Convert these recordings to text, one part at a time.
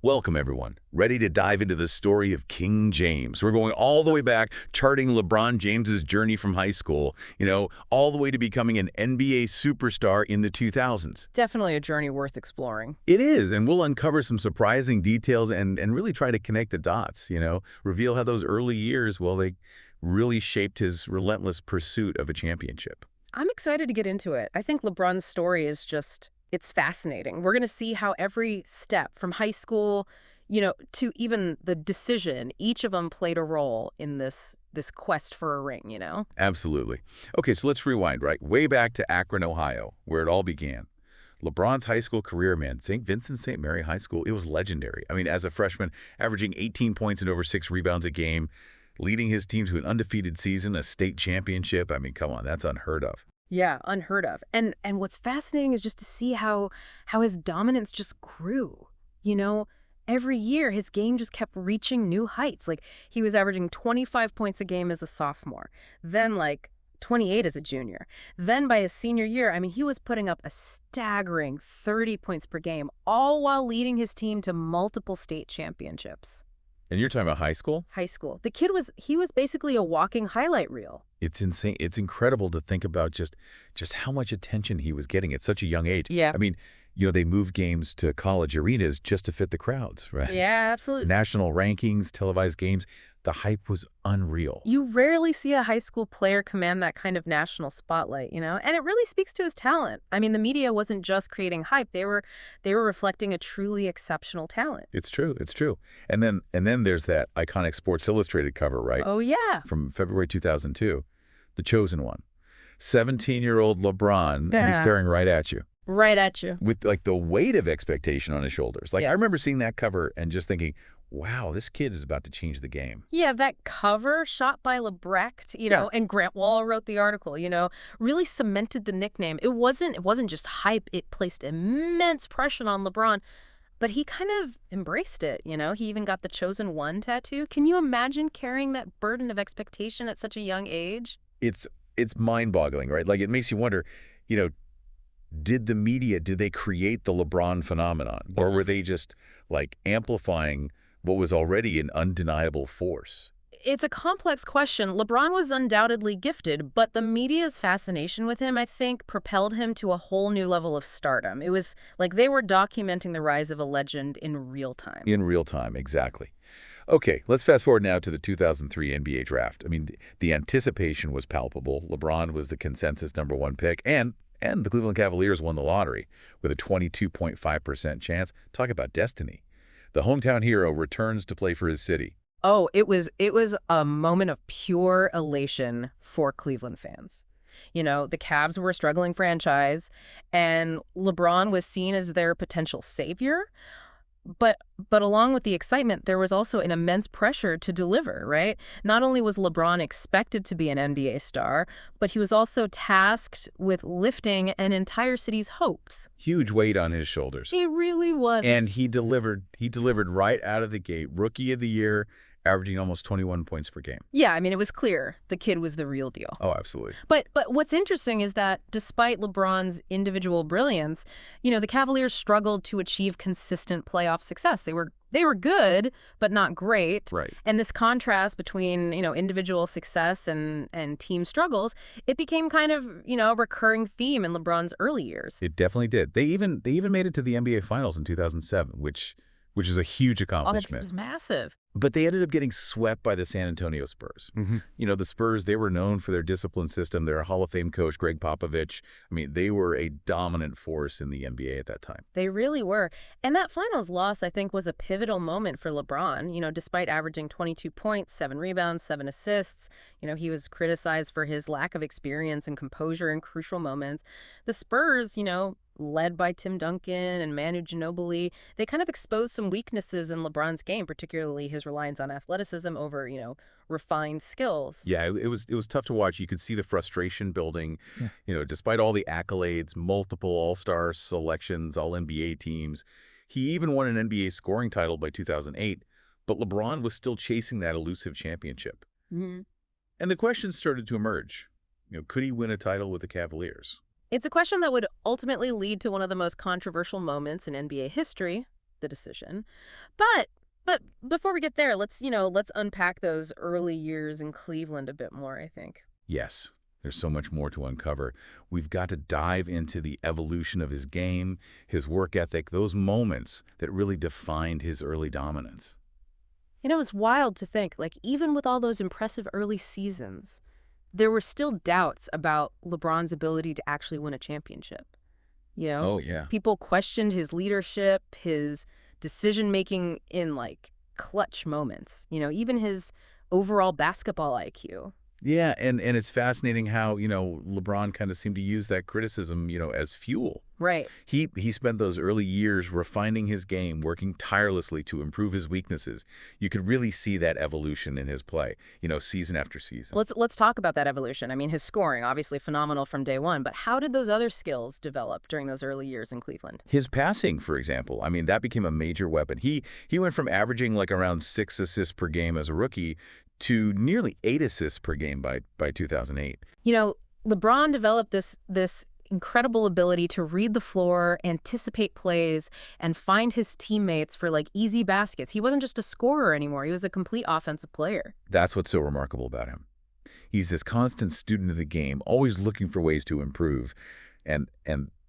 Welcome, everyone. Ready to dive into the story of King James. We're going all the way back, charting LeBron James's journey from high school, all the way to becoming an NBA superstar in the 2000s. Definitely a journey worth exploring. It is, and we'll uncover some surprising details and really try to connect the dots, reveal how those early years, well, they really shaped his relentless pursuit of a championship. I'm excited to get into it. I think LeBron's story is it's fascinating. We're going to see how every step from high school, to even the decision, each of them played a role in this quest for a ring. Absolutely. Okay, so let's rewind, right? Way back to Akron, Ohio, where it all began. LeBron's high school career, man, St. Vincent St. Mary High School, it was legendary. I mean, as a freshman, averaging 18 points and over 6 rebounds a game, leading his team to an undefeated season, a state championship. I mean, come on, that's unheard of. Yeah, unheard of. And what's fascinating is just to see how his dominance just grew. Every year his game just kept reaching new heights. Like he was averaging 25 points a game as a sophomore, then 28 as a junior. Then by his senior year, I mean, he was putting up a staggering 30 points per game, all while leading his team to multiple state championships. And you're talking about high school? High school. The kid was basically a walking highlight reel. It's insane. It's incredible to think about just how much attention he was getting at such a young age. Yeah. I mean, they moved games to college arenas just to fit the crowds, right? Yeah, absolutely. National rankings, televised games. The hype was unreal. You rarely see a high school player command that kind of national spotlight, and it really speaks to his talent. I mean, the media wasn't just creating hype. They were reflecting a truly exceptional talent. It's true. It's true. And then there's that iconic Sports Illustrated cover, right? Oh, yeah. From February 2002, The Chosen One. 17-year-old LeBron, and he's staring right at you. Right at you. With the weight of expectation on his shoulders. I remember seeing that cover and just thinking, wow, this kid is about to change the game. Yeah, that cover shot by Lebrecht, and Grant Waller wrote the article, really cemented the nickname. It wasn't just hype. It placed immense pressure on LeBron, but he kind of embraced it, He even got the Chosen One tattoo. Can you imagine carrying that burden of expectation at such a young age? It's mind-boggling, right? It makes you wonder, did the media, did they create the LeBron phenomenon? Yeah. Or were they just amplifying what was already an undeniable force? It's a complex question. LeBron was undoubtedly gifted, but the media's fascination with him, I think, propelled him to a whole new level of stardom. It was like they were documenting the rise of a legend in real time. In real time, exactly. Okay, let's fast forward now to the 2003 NBA draft. I mean, the anticipation was palpable. LeBron was the consensus #1 pick, and the Cleveland Cavaliers won the lottery with a 22.5% chance. Talk about destiny. The hometown hero returns to play for his city. Oh, it was a moment of pure elation for Cleveland fans. The Cavs were a struggling franchise, and LeBron was seen as their potential savior. But along with the excitement, there was also an immense pressure to deliver, right? Not only was LeBron expected to be an NBA star, but he was also tasked with lifting an entire city's hopes. Huge weight on his shoulders. He really was. And he delivered. He delivered right out of the gate. Rookie of the year, averaging almost 21 points per game. Yeah, I mean, it was clear the kid was the real deal. Oh, absolutely. But what's interesting is that despite LeBron's individual brilliance, the Cavaliers struggled to achieve consistent playoff success. They were good, but not great. Right. And this contrast between, individual success and team struggles, it became kind of, a recurring theme in LeBron's early years. It definitely did. They even made it to the NBA Finals in 2007, which is a huge accomplishment. Oh, it was massive. But they ended up getting swept by the San Antonio Spurs. Mm-hmm. The Spurs, they were known for their discipline system. Their Hall of Fame coach, Greg Popovich, I mean, they were a dominant force in the NBA at that time. They really were. And that finals loss, I think, was a pivotal moment for LeBron. Despite averaging 22 points, 7 rebounds, 7 assists, he was criticized for his lack of experience and composure in crucial moments. The Spurs, led by Tim Duncan and Manu Ginobili, they kind of exposed some weaknesses in LeBron's game, particularly his reliance on athleticism over, refined skills. Yeah, it was tough to watch. You could see the frustration building, despite all the accolades, multiple all-star selections, all-NBA teams. He even won an NBA scoring title by 2008, but LeBron was still chasing that elusive championship. Mm-hmm. And the questions started to emerge. Could he win a title with the Cavaliers? It's a question that would ultimately lead to one of the most controversial moments in NBA history, the decision. But before we get there, let's unpack those early years in Cleveland a bit more, I think. Yes, there's so much more to uncover. We've got to dive into the evolution of his game, his work ethic, those moments that really defined his early dominance. It's wild to think, like, even with all those impressive early seasons, there were still doubts about LeBron's ability to actually win a championship. You know, Oh, yeah. people questioned his leadership, his decision-making in, like, clutch moments, even his overall basketball IQ. Yeah, and it's fascinating how, LeBron kind of seemed to use that criticism, as fuel. Right. He spent those early years refining his game, working tirelessly to improve his weaknesses. You could really see that evolution in his play, season after season. Let's talk about that evolution. I mean, his scoring, obviously phenomenal from day one, but how did those other skills develop during those early years in Cleveland? His passing, for example, I mean, that became a major weapon. He went from averaging like around 6 assists per game as a rookie to nearly 8 assists per game by 2008. LeBron developed this incredible ability to read the floor, anticipate plays, and find his teammates for like easy baskets. He wasn't just a scorer anymore. He was a complete offensive player. That's what's so remarkable about him. He's this constant student of the game, always looking for ways to improve. And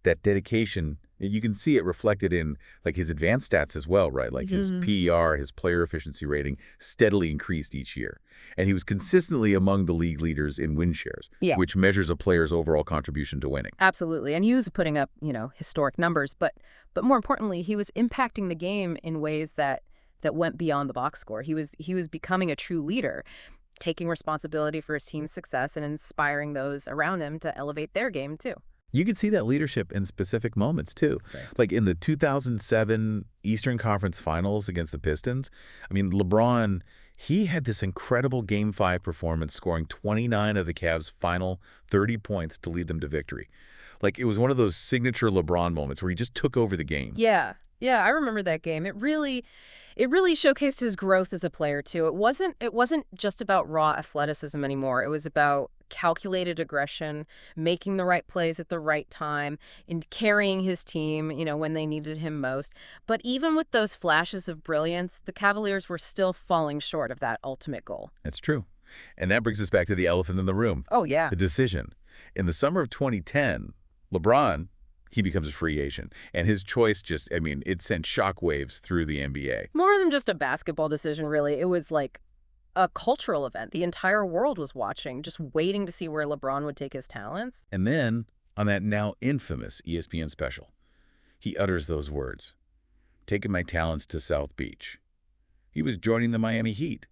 that dedication, you can see it reflected in like his advanced stats as well, right? Like his PER, his player efficiency rating steadily increased each year. And he was consistently among the league leaders in win shares, Yeah. which measures a player's overall contribution to winning. Absolutely. And he was putting up, historic numbers, but more importantly, he was impacting the game in ways that went beyond the box score. He was becoming a true leader, taking responsibility for his team's success and inspiring those around him to elevate their game too. You could see that leadership in specific moments, too. Right. Like in the 2007 Eastern Conference Finals against the Pistons. I mean, LeBron, he had this incredible Game 5 performance, scoring 29 of the Cavs' final 30 points to lead them to victory. Like, it was one of those signature LeBron moments where he just took over the game. Yeah. Yeah, I remember that game. It really showcased his growth as a player too. It wasn't just about raw athleticism anymore. It was about calculated aggression, making the right plays at the right time, and carrying his team, when they needed him most. But even with those flashes of brilliance, the Cavaliers were still falling short of that ultimate goal. That's true. And that brings us back to the elephant in the room, Oh, yeah. the decision. In the summer of 2010, LeBron, he becomes a free agent. And his choice it sent shockwaves through the NBA. More than just a basketball decision, really. It was like a cultural event. The entire world was watching, just waiting to see where LeBron would take his talents. And then, on that now infamous ESPN special, he utters those words, "Taking my talents to South Beach." He was joining the Miami Heat,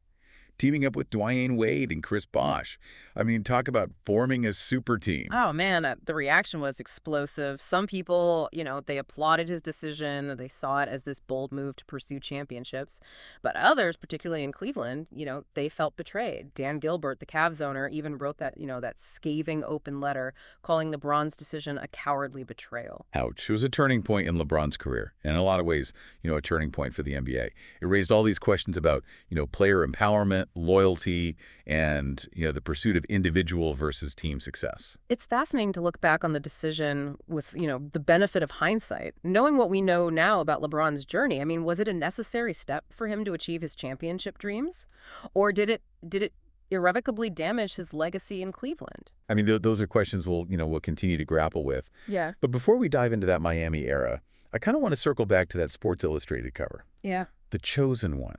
teaming up with Dwayne Wade and Chris Bosh. I mean, talk about forming a super team. Oh, man, the reaction was explosive. Some people, they applauded his decision. They saw it as this bold move to pursue championships. But others, particularly in Cleveland, they felt betrayed. Dan Gilbert, the Cavs owner, even wrote that scathing open letter calling LeBron's decision a cowardly betrayal. Ouch. It was a turning point in LeBron's career. And in a lot of ways, a turning point for the NBA. It raised all these questions about, player empowerment, loyalty, and, the pursuit of individual versus team success. It's fascinating to look back on the decision with, the benefit of hindsight. Knowing what we know now about LeBron's journey, I mean, was it a necessary step for him to achieve his championship dreams? Or did it irrevocably damage his legacy in Cleveland? I mean, those are questions we'll continue to grapple with. Yeah. But before we dive into that Miami era, I kind of want to circle back to that Sports Illustrated cover. Yeah. The Chosen One.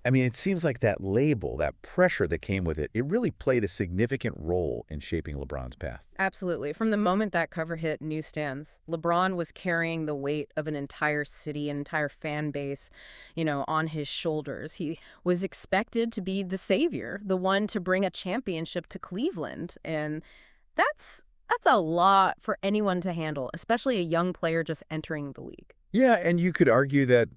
I mean, it seems like that label, that pressure that came with it, it really played a significant role in shaping LeBron's path. Absolutely. From the moment that cover hit newsstands, LeBron was carrying the weight of an entire city, an entire fan base, on his shoulders. He was expected to be the savior, the one to bring a championship to Cleveland. And that's a lot for anyone to handle, especially a young player just entering the league. Yeah, and you could argue that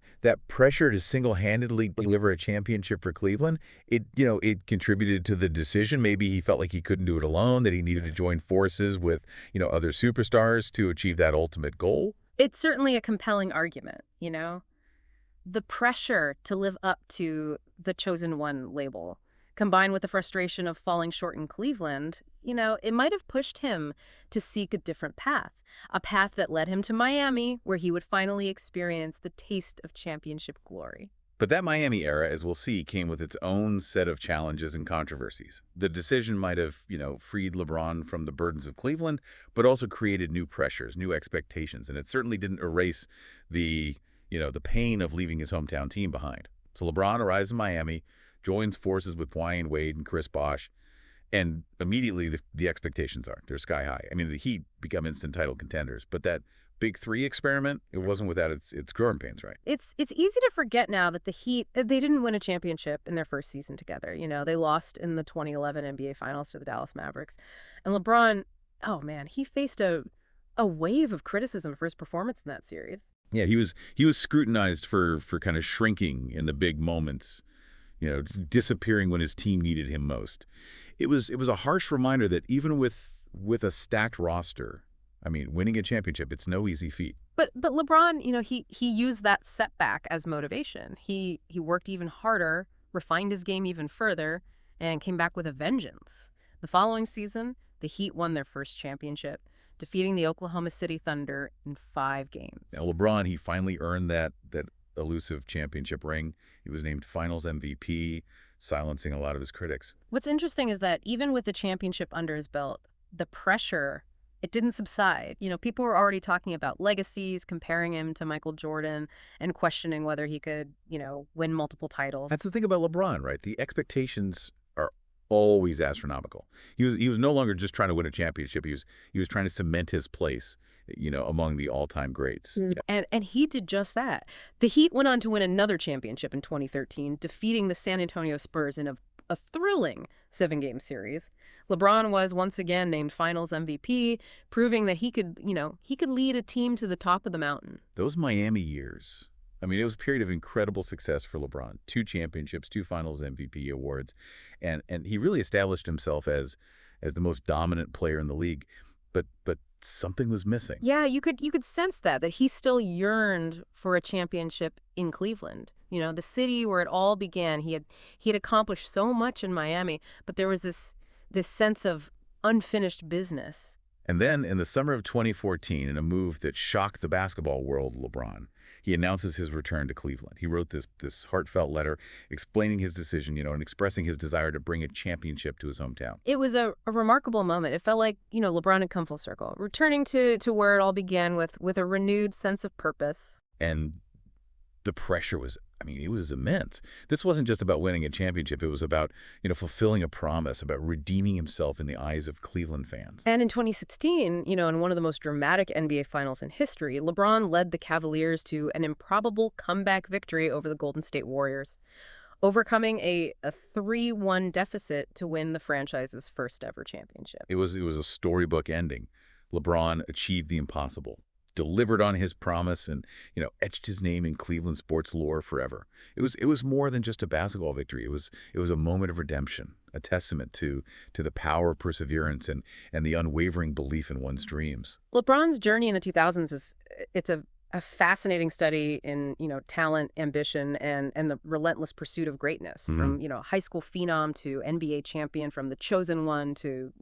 pressure to single-handedly deliver a championship for Cleveland, it contributed to the decision. Maybe he felt like he couldn't do it alone, that he needed to join forces with, other superstars to achieve that ultimate goal. It's certainly a compelling argument, The pressure to live up to the Chosen One label Combined with the frustration of falling short in Cleveland, it might have pushed him to seek a different path, a path that led him to Miami, where he would finally experience the taste of championship glory. But that Miami era, as we'll see, came with its own set of challenges and controversies. The decision might have, freed LeBron from the burdens of Cleveland, but also created new pressures, new expectations, and it certainly didn't erase the, the pain of leaving his hometown team behind. So LeBron arrives in Miami, joins forces with Dwyane Wade and Chris Bosh, and immediately the expectations they're sky high. I mean, the Heat become instant title contenders, but that Big Three experiment, it wasn't without its growing pains, right? It's easy to forget now that the Heat, they didn't win a championship in their first season together. They lost in the 2011 NBA Finals to the Dallas Mavericks. And LeBron, oh man, he faced a wave of criticism for his performance in that series. Yeah, he was scrutinized for kind of shrinking in the big moments, disappearing when his team needed him most. It was a harsh reminder that even with a stacked roster, I mean, winning a championship, it's no easy feat. But LeBron, he used that setback as motivation. He worked even harder, refined his game even further, and came back with a vengeance. The following season, the Heat won their first championship, defeating the Oklahoma City Thunder in 5 games. Now, LeBron, he finally earned that elusive championship ring. He was named Finals MVP, silencing a lot of his critics. What's interesting is that even with the championship under his belt, the pressure, it didn't subside. People were already talking about legacies, comparing him to Michael Jordan, and questioning whether he could, win multiple titles. That's the thing about LeBron, right? The expectations are always astronomical. He was no longer just trying to win a championship. He was trying to cement his place, among the all-time greats. And he did just that. The Heat went on to win another championship in 2013, defeating the San Antonio Spurs in a thrilling 7-game series. LeBron was once again named Finals MVP, proving that he could lead a team to the top of the mountain. Those Miami years, I mean, it was a period of incredible success for LeBron. 2 championships, 2 Finals MVP awards, and he really established himself as the most dominant player in the league. But something was missing. Yeah, you could sense that he still yearned for a championship in Cleveland. The city where it all began. He had accomplished so much in Miami, but there was this sense of unfinished business. And then in the summer of 2014, in a move that shocked the basketball world, LeBron, he announces his return to Cleveland. He wrote this heartfelt letter explaining his decision, and expressing his desire to bring a championship to his hometown. It was a remarkable moment. It felt like, LeBron had come full circle, returning to where it all began with a renewed sense of purpose. And the pressure was, it was immense. This wasn't just about winning a championship. It was about, fulfilling a promise, about redeeming himself in the eyes of Cleveland fans. And in 2016, in one of the most dramatic NBA finals in history, LeBron led the Cavaliers to an improbable comeback victory over the Golden State Warriors, overcoming a 3-1 deficit to win the franchise's first ever championship. It was a storybook ending. LeBron achieved the impossible, delivered on his promise, and etched his name in Cleveland sports lore forever. It was more than just a basketball victory. It was a moment of redemption, a testament to the power of perseverance and the unwavering belief in one's dreams. LeBron's journey in the 2000s it's a fascinating study in talent, ambition, and the relentless pursuit of greatness. From high school phenom to NBA champion, from the chosen one to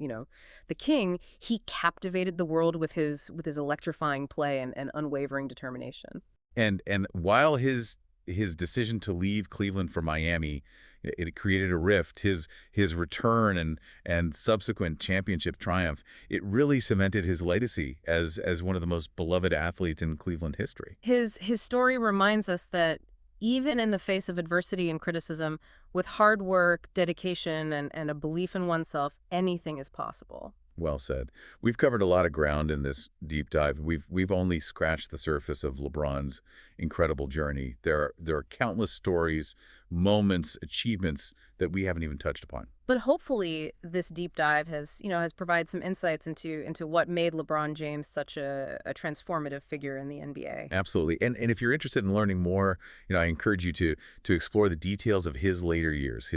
the king. He captivated the world with his electrifying play and unwavering determination. And while his decision to leave Cleveland for Miami, it created a rift. His return and subsequent championship triumph, it really cemented his legacy as one of the most beloved athletes in Cleveland history. His story reminds us that even in the face of adversity and criticism, with hard work, dedication, and a belief in oneself, anything is possible. Well said. We've covered a lot of ground in this deep dive. We've only scratched the surface of LeBron's incredible journey. There are countless stories, moments, achievements that we haven't even touched upon. But hopefully this deep dive has provided some insights into what made LeBron James such a transformative figure in the NBA. Absolutely. And if you're interested in learning more, I encourage you to explore the details of his later years,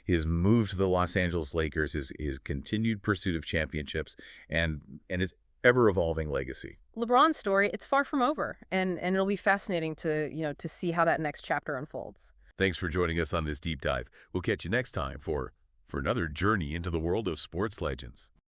his move to the Los Angeles Lakers, his continued pursuit of championships, and his ever-evolving legacy. LeBron's story, it's far from over, and it'll be fascinating to see how that next chapter unfolds. Thanks for joining us on this deep dive. We'll catch you next time for for another journey into the world of sports legends.